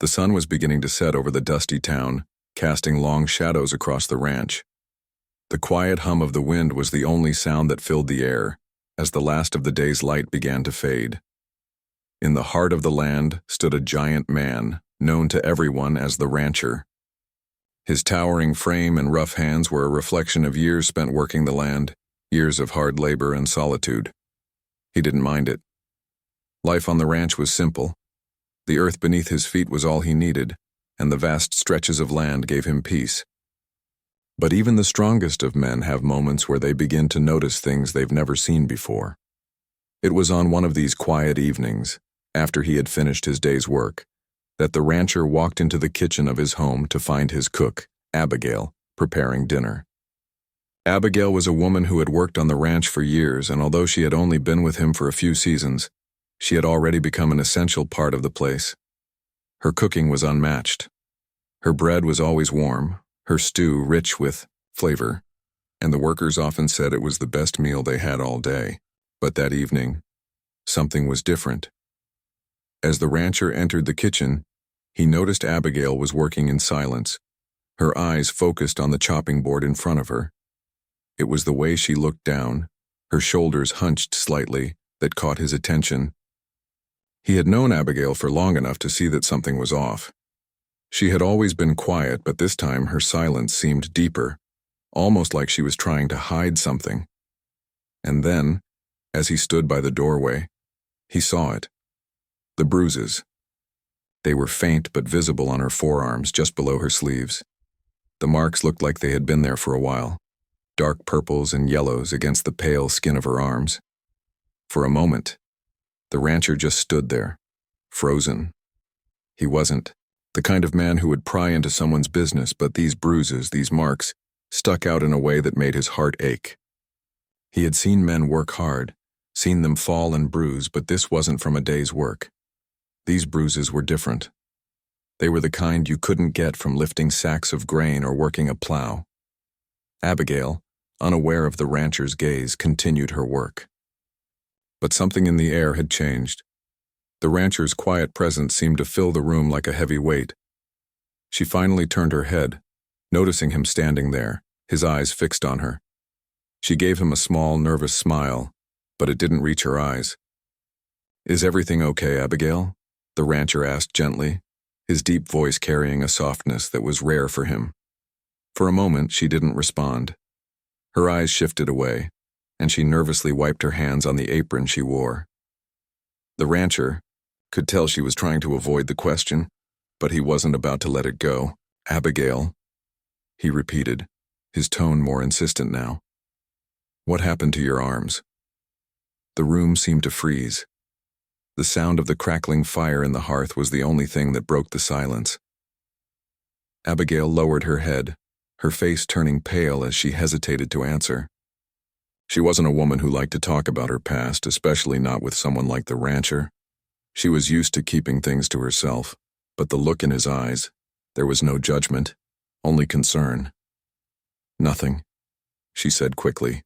The sun was beginning to set over the dusty town, casting long shadows across the ranch. The quiet hum of the wind was the only sound that filled the air, as the last of the day's light began to fade. In the heart of the land stood a giant man, known to everyone as the rancher. His towering frame and rough hands were a reflection of years spent working the land, years of hard labor and solitude. He didn't mind it. Life on the ranch was simple. The earth beneath his feet was all he needed, and the vast stretches of land gave him peace. But even the strongest of men have moments where they begin to notice things they've never seen before. It was on one of these quiet evenings, after he had finished his day's work, that the rancher walked into the kitchen of his home to find his cook, Abigail, preparing dinner. Abigail was a woman who had worked on the ranch for years, and although she had only been with him for a few seasons, she had already become an essential part of the place. Her cooking was unmatched. Her bread was always warm, her stew rich with flavor, and the workers often said it was the best meal they had all day. But that evening, something was different. As the rancher entered the kitchen, he noticed Abigail was working in silence, her eyes focused on the chopping board in front of her. It was the way she looked down, her shoulders hunched slightly, that caught his attention. He had known Abigail for long enough to see that something was off. She had always been quiet, but this time her silence seemed deeper, almost like she was trying to hide something. And then, as he stood by the doorway, he saw it. The bruises. They were faint but visible on her forearms, just below her sleeves. The marks looked like they had been there for a while, dark purples and yellows against the pale skin of her arms. For a moment, the rancher just stood there, frozen. He wasn't the kind of man who would pry into someone's business, but these bruises, these marks, stuck out in a way that made his heart ache. He had seen men work hard, seen them fall and bruise, but this wasn't from a day's work. These bruises were different. They were the kind you couldn't get from lifting sacks of grain or working a plow. Abigail, unaware of the rancher's gaze, continued her work. But something in the air had changed. The rancher's quiet presence seemed to fill the room like a heavy weight. She finally turned her head, noticing him standing there, his eyes fixed on her. She gave him a small, nervous smile, but it didn't reach her eyes. "Is everything okay, Abigail?" the rancher asked gently, his deep voice carrying a softness that was rare for him. For a moment, she didn't respond. Her eyes shifted away, and she nervously wiped her hands on the apron she wore. The rancher could tell she was trying to avoid the question, but he wasn't about to let it go. "Abigail," he repeated, his tone more insistent now. "What happened to your arms?" The room seemed to freeze. The sound of the crackling fire in the hearth was the only thing that broke the silence. Abigail lowered her head, her face turning pale as she hesitated to answer. She wasn't a woman who liked to talk about her past, especially not with someone like the rancher. She was used to keeping things to herself, but the look in his eyes, there was no judgment, only concern. "Nothing," she said quickly,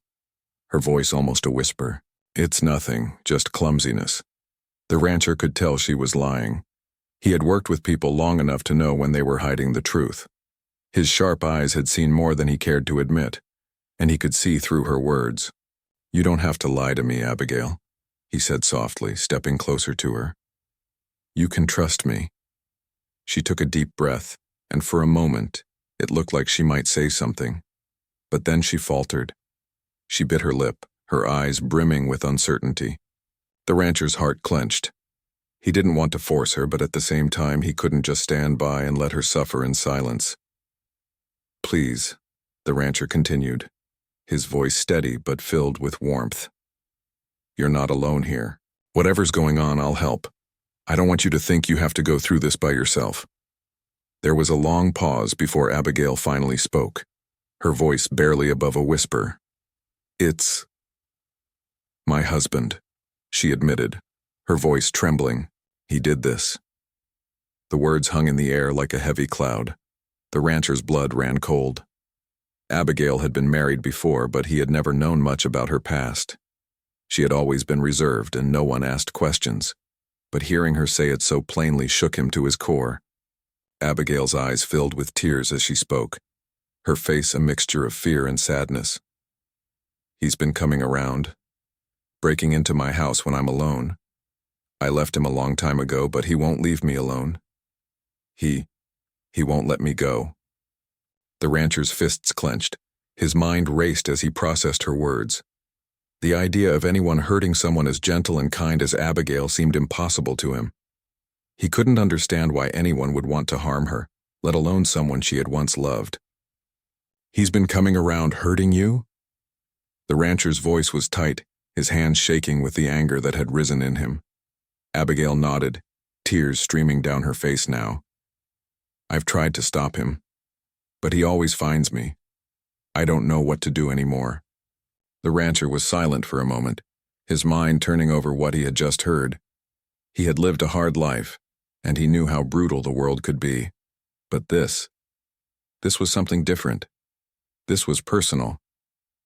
her voice almost a whisper. "It's nothing, just clumsiness." The rancher could tell she was lying. He had worked with people long enough to know when they were hiding the truth. His sharp eyes had seen more than he cared to admit, and he could see through her words. "You don't have to lie to me, Abigail," he said softly, stepping closer to her. "You can trust me." She took a deep breath, and for a moment, it looked like she might say something. But then she faltered. She bit her lip, her eyes brimming with uncertainty. The rancher's heart clenched. He didn't want to force her, but at the same time he couldn't just stand by and let her suffer in silence. "Please," the rancher continued, his voice steady but filled with warmth. "You're not alone here. Whatever's going on, I'll help. I don't want you to think you have to go through this by yourself." There was a long pause before Abigail finally spoke, her voice barely above a whisper. "It's my husband," she admitted, her voice trembling. "He did this." The words hung in the air like a heavy cloud. The rancher's blood ran cold. Abigail had been married before, but he had never known much about her past. She had always been reserved and no one asked questions, but hearing her say it so plainly shook him to his core. Abigail's eyes filled with tears as she spoke, her face a mixture of fear and sadness. He's been coming around, breaking into my house when I'm alone. I left him a long time ago, but he won't leave me alone. He won't let me go. The rancher's fists clenched. His mind raced as he processed her words. The idea of anyone hurting someone as gentle and kind as Abigail seemed impossible to him. He couldn't understand why anyone would want to harm her, let alone someone she had once loved. He's been coming around hurting you? The rancher's voice was tight, his hands shaking with the anger that had risen in him. Abigail nodded, tears streaming down her face now. I've tried to stop him, but he always finds me. I don't know what to do anymore. The rancher was silent for a moment, his mind turning over what he had just heard. He had lived a hard life, and he knew how brutal the world could be. But this was something different. This was personal.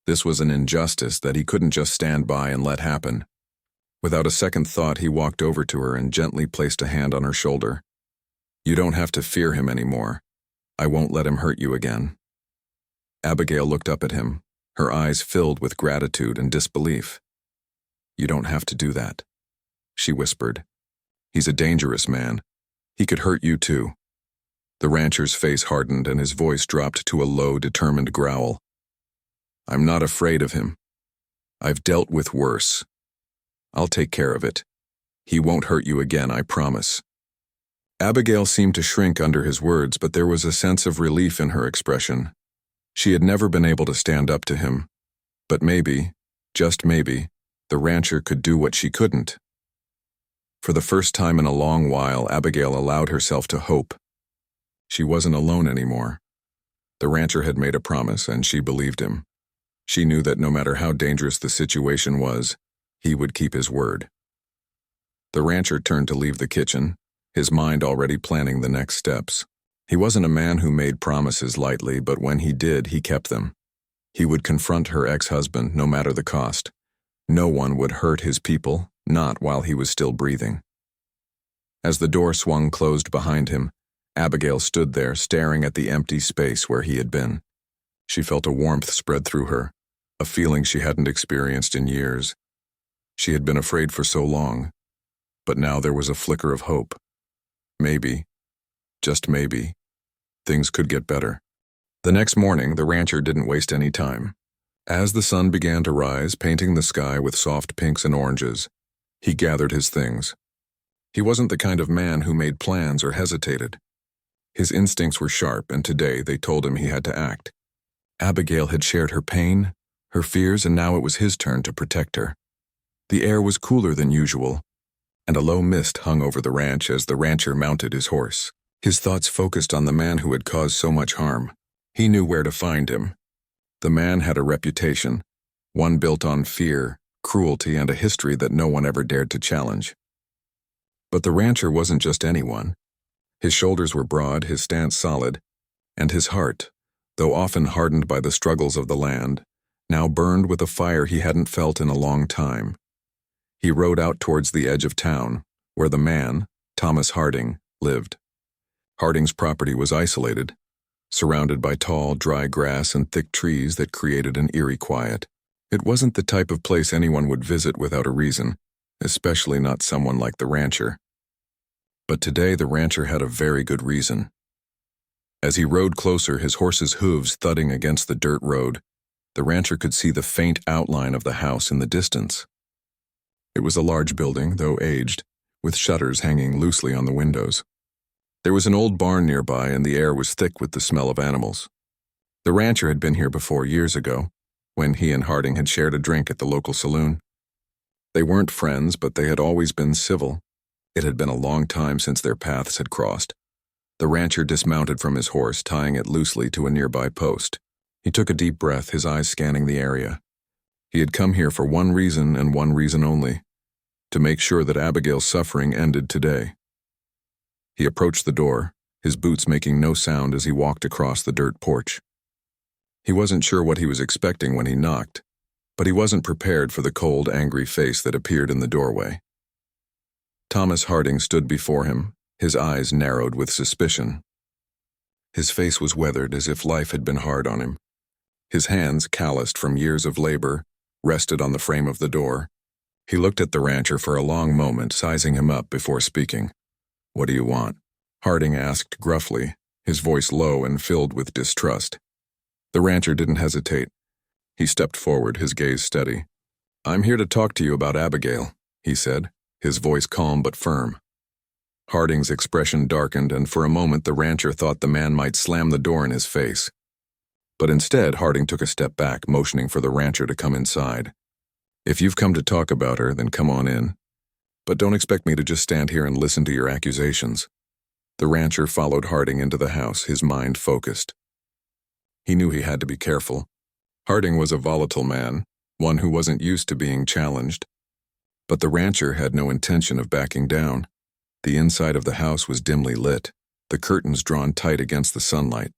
This was an injustice that he couldn't just stand by and let happen. Without a second thought, he walked over to her and gently placed a hand on her shoulder. You don't have to fear him anymore. I won't let him hurt you again. Abigail looked up at him, her eyes filled with gratitude and disbelief. You don't have to do that, she whispered. He's a dangerous man. He could hurt you too. The rancher's face hardened and his voice dropped to a low, determined growl. I'm not afraid of him. I've dealt with worse. I'll take care of it. He won't hurt you again, I promise. Abigail seemed to shrink under his words, but there was a sense of relief in her expression. She had never been able to stand up to him. But maybe, just maybe, the rancher could do what she couldn't. For the first time in a long while, Abigail allowed herself to hope. She wasn't alone anymore. The rancher had made a promise, and she believed him. She knew that no matter how dangerous the situation was, he would keep his word. The rancher turned to leave the kitchen, his mind already planning the next steps. He wasn't a man who made promises lightly, but when he did, he kept them. He would confront her ex-husband, no matter the cost. No one would hurt his people, not while he was still breathing. As the door swung closed behind him, Abigail stood there, staring at the empty space where he had been. She felt a warmth spread through her, a feeling she hadn't experienced in years. She had been afraid for so long, but now there was a flicker of hope. Maybe, just maybe, things could get better. The next morning, the rancher didn't waste any time. As the sun began to rise, painting the sky with soft pinks and oranges, he gathered his things. He wasn't the kind of man who made plans or hesitated. His instincts were sharp, and today they told him he had to act. Abigail had shared her pain, her fears, and now it was his turn to protect her. The air was cooler than usual, and a low mist hung over the ranch as the rancher mounted his horse. His thoughts focused on the man who had caused so much harm. He knew where to find him. The man had a reputation, one built on fear, cruelty, and a history that no one ever dared to challenge. But the rancher wasn't just anyone. His shoulders were broad, his stance solid, and his heart, though often hardened by the struggles of the land, now burned with a fire he hadn't felt in a long time. He rode out towards the edge of town, where the man, Thomas Harding, lived. Harding's property was isolated, surrounded by tall, dry grass and thick trees that created an eerie quiet. It wasn't the type of place anyone would visit without a reason, especially not someone like the rancher. But today the rancher had a very good reason. As he rode closer, his horse's hooves thudding against the dirt road, the rancher could see the faint outline of the house in the distance. It was a large building, though aged, with shutters hanging loosely on the windows. There was an old barn nearby, and the air was thick with the smell of animals. The rancher had been here before years ago, when he and Harding had shared a drink at the local saloon. They weren't friends, but they had always been civil. It had been a long time since their paths had crossed. The rancher dismounted from his horse, tying it loosely to a nearby post. He took a deep breath, his eyes scanning the area. He had come here for one reason and one reason only: to make sure that Abigail's suffering ended today. He approached the door, his boots making no sound as he walked across the dirt porch. He wasn't sure what he was expecting when he knocked, but he wasn't prepared for the cold, angry face that appeared in the doorway. Thomas Harding stood before him, his eyes narrowed with suspicion. His face was weathered as if life had been hard on him. His hands, calloused from years of labor, rested on the frame of the door. He looked at the rancher for a long moment, sizing him up before speaking. "What do you want?" Harding asked gruffly, his voice low and filled with distrust. The rancher didn't hesitate. He stepped forward, his gaze steady. "I'm here to talk to you about Abigail," he said, his voice calm but firm. Harding's expression darkened, and for a moment the rancher thought the man might slam the door in his face. But instead, Harding took a step back, motioning for the rancher to come inside. "If you've come to talk about her, then come on in. But don't expect me to just stand here and listen to your accusations." The rancher followed Harding into the house, his mind focused. He knew he had to be careful. Harding was a volatile man, one who wasn't used to being challenged. But the rancher had no intention of backing down. The inside of the house was dimly lit, the curtains drawn tight against the sunlight.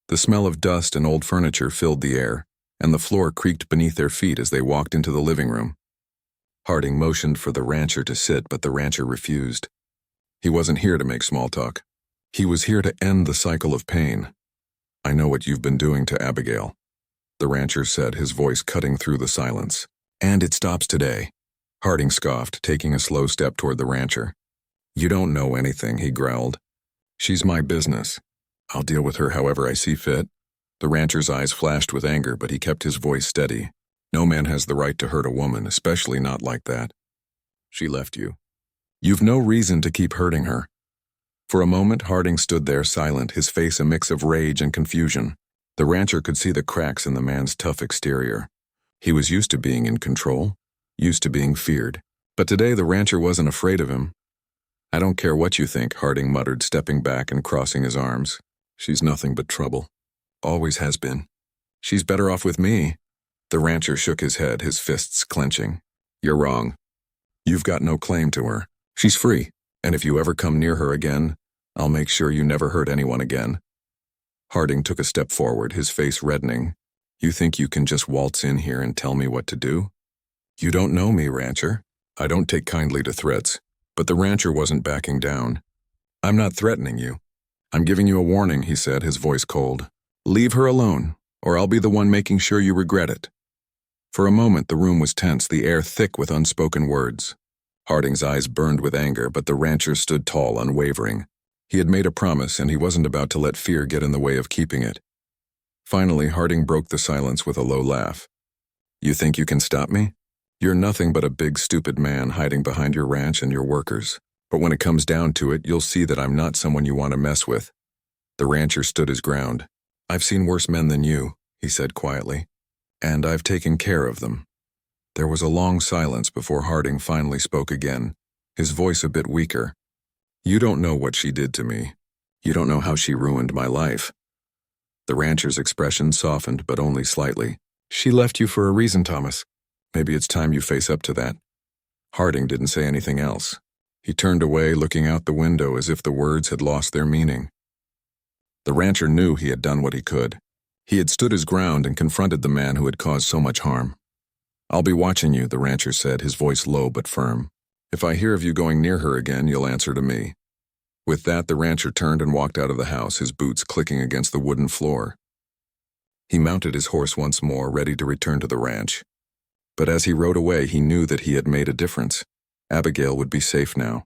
The smell of dust and old furniture filled the air, and the floor creaked beneath their feet as they walked into the living room. Harding motioned for the rancher to sit, but the rancher refused. He wasn't here to make small talk. He was here to end the cycle of pain. "I know what you've been doing to Abigail," the rancher said, his voice cutting through the silence. "And it stops today." Harding scoffed, taking a slow step toward the rancher. "You don't know anything," he growled. "She's my business. I'll deal with her however I see fit." The rancher's eyes flashed with anger, but he kept his voice steady. "No man has the right to hurt a woman, especially not like that. She left you. You've no reason to keep hurting her." For a moment, Harding stood there silent, his face a mix of rage and confusion. The rancher could see the cracks in the man's tough exterior. He was used to being in control, used to being feared. But today the rancher wasn't afraid of him. "I don't care what you think," Harding muttered, stepping back and crossing his arms. "She's nothing but trouble. Always has been. She's better off with me." The rancher shook his head, his fists clenching. "You're wrong. You've got no claim to her. She's free, and if you ever come near her again, I'll make sure you never hurt anyone again." Harding took a step forward, his face reddening. "You think you can just waltz in here and tell me what to do?" "You don't know me, rancher. I don't take kindly to threats." But the rancher wasn't backing down. "I'm not threatening you. I'm giving you a warning," he said, his voice cold. "Leave her alone, or I'll be the one making sure you regret it." For a moment the room was tense, the air thick with unspoken words. Harding's eyes burned with anger, but the rancher stood tall, unwavering. He had made a promise, and he wasn't about to let fear get in the way of keeping it. Finally, Harding broke the silence with a low laugh. "You think you can stop me? You're nothing but a big, stupid man hiding behind your ranch and your workers. But when it comes down to it, you'll see that I'm not someone you want to mess with." The rancher stood his ground. "I've seen worse men than you," he said quietly, "and I've taken care of them." There was a long silence before Harding finally spoke again, his voice a bit weaker. "You don't know what she did to me. You don't know how she ruined my life." The rancher's expression softened, but only slightly. "She left you for a reason, Thomas. Maybe it's time you face up to that." Harding didn't say anything else. He turned away, looking out the window as if the words had lost their meaning. The rancher knew he had done what he could. He had stood his ground and confronted the man who had caused so much harm. "I'll be watching you," the rancher said, his voice low but firm. "If I hear of you going near her again, you'll answer to me." With that, the rancher turned and walked out of the house, his boots clicking against the wooden floor. He mounted his horse once more, ready to return to the ranch. But as he rode away, he knew that he had made a difference. Abigail would be safe now.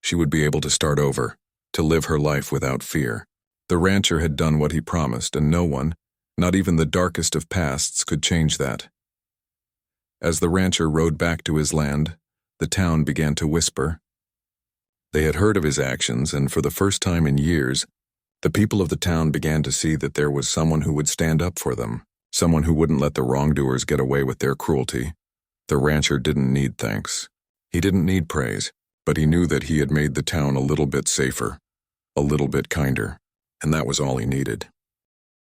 She would be able to start over, to live her life without fear. The rancher had done what he promised, and no one, not even the darkest of pasts, could change that. As the rancher rode back to his land, the town began to whisper. They had heard of his actions, and for the first time in years, the people of the town began to see that there was someone who would stand up for them, someone who wouldn't let the wrongdoers get away with their cruelty. The rancher didn't need thanks. He didn't need praise, but he knew that he had made the town a little bit safer, a little bit kinder, and that was all he needed.